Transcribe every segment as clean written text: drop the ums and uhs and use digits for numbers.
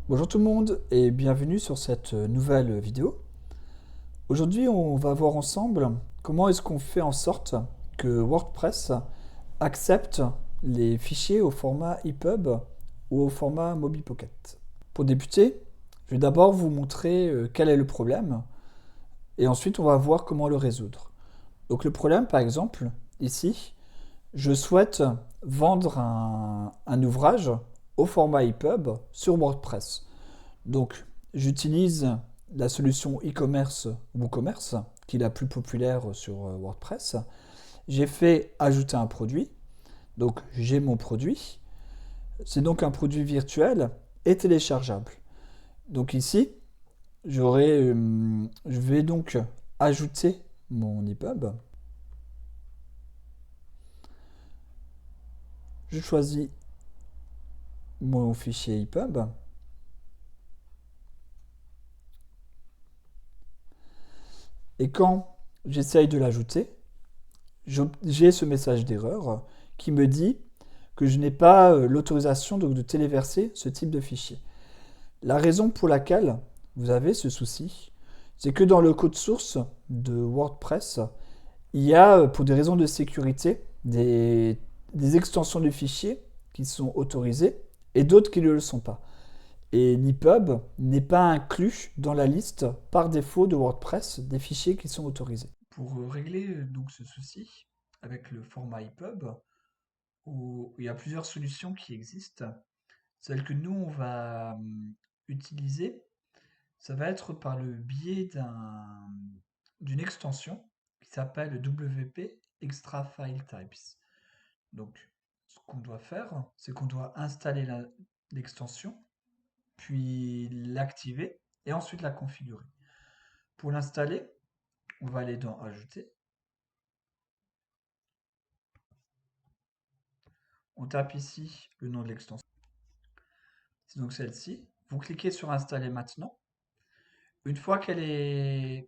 Bonjour tout le monde et bienvenue sur cette nouvelle vidéo. Aujourd'hui, on va voir ensemble comment est-ce qu'on fait en sorte que WordPress accepte les fichiers au format EPUB ou au format MobiPocket. Pour débuter, je vais d'abord vous montrer quel est le problème et ensuite on va voir comment le résoudre. Donc le problème, par exemple, ici, je souhaite vendre un ouvrage au format EPUB sur WordPress. Donc, j'utilise la solution e-commerce WooCommerce, qui est la plus populaire sur WordPress. J'ai fait ajouter un produit. Donc, j'ai mon produit. C'est donc un produit virtuel et téléchargeable. Donc ici, je vais donc ajouter mon EPUB. Je choisis mon fichier EPUB. Et quand j'essaye de l'ajouter, j'ai ce message d'erreur qui me dit que je n'ai pas l'autorisation de téléverser ce type de fichier. La raison pour laquelle vous avez ce souci, c'est que dans le code source de WordPress, il y a, pour des raisons de sécurité, des extensions de fichiers qui sont autorisées et d'autres qui ne le sont pas. Et l'EPUB n'est pas inclus dans la liste par défaut de WordPress des fichiers qui sont autorisés. Pour régler donc ce souci avec le format EPUB, où il y a plusieurs solutions qui existent. Celle que nous, on va utiliser, ça va être par le biais d'une extension qui s'appelle WP Extra File Types. Donc, ce qu'on doit faire, c'est qu'on doit installer l'extension, puis l'activer et ensuite la configurer. Pour l'installer, on va aller dans Ajouter. On tape ici le nom de l'extension. C'est donc celle-ci. Vous cliquez sur Installer maintenant. Une fois qu'elle est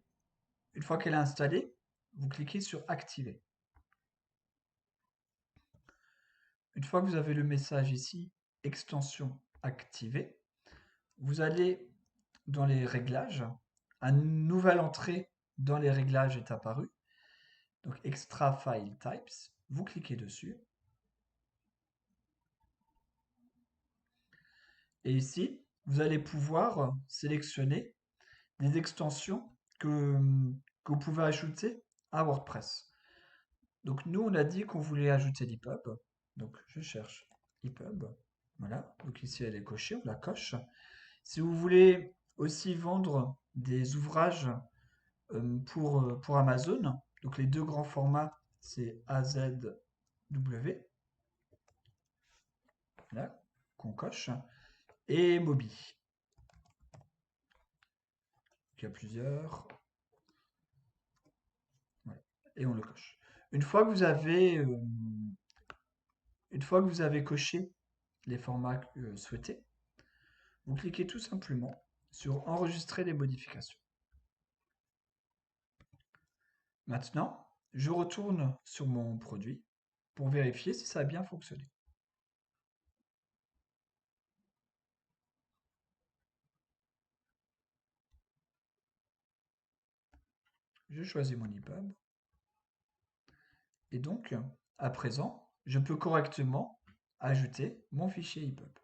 installée, vous cliquez sur Activer. Une fois que vous avez le message ici, extension activée, vous allez dans les réglages. Une nouvelle entrée dans les réglages est apparue. Donc Extra File Types, vous cliquez dessus. Et ici, vous allez pouvoir sélectionner des extensions que vous pouvez ajouter à WordPress. Donc nous, on a dit qu'on voulait ajouter l'EPUB. Donc je cherche EPUB. Voilà, donc ici elle est cochée, on la coche. Si vous voulez aussi vendre des ouvrages pour Amazon, donc les deux grands formats, c'est AZW, là, qu'on coche, et Mobi. Il y a plusieurs. Voilà, et on le coche. Une fois que vous avez, euh, une fois que vous avez coché les formats souhaités, vous cliquez tout simplement sur Enregistrer les modifications. Maintenant, je retourne sur mon produit pour vérifier si ça a bien fonctionné. Je choisis mon EPUB et donc, à présent, je peux correctement ajouter mon fichier EPUB.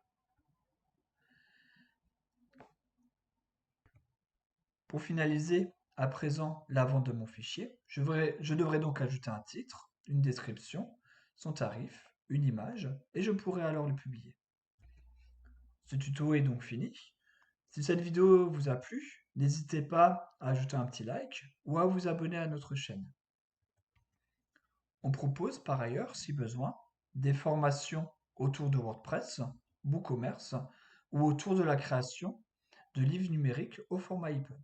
Pour finaliser à présent la vente de mon fichier, je devrais donc ajouter un titre, une description, son tarif, une image, et je pourrai alors le publier. Ce tuto est donc fini. Si cette vidéo vous a plu, n'hésitez pas à ajouter un petit like ou à vous abonner à notre chaîne. On propose par ailleurs, si besoin, des formations autour de WordPress, WooCommerce ou autour de la création de livres numériques au format EPUB.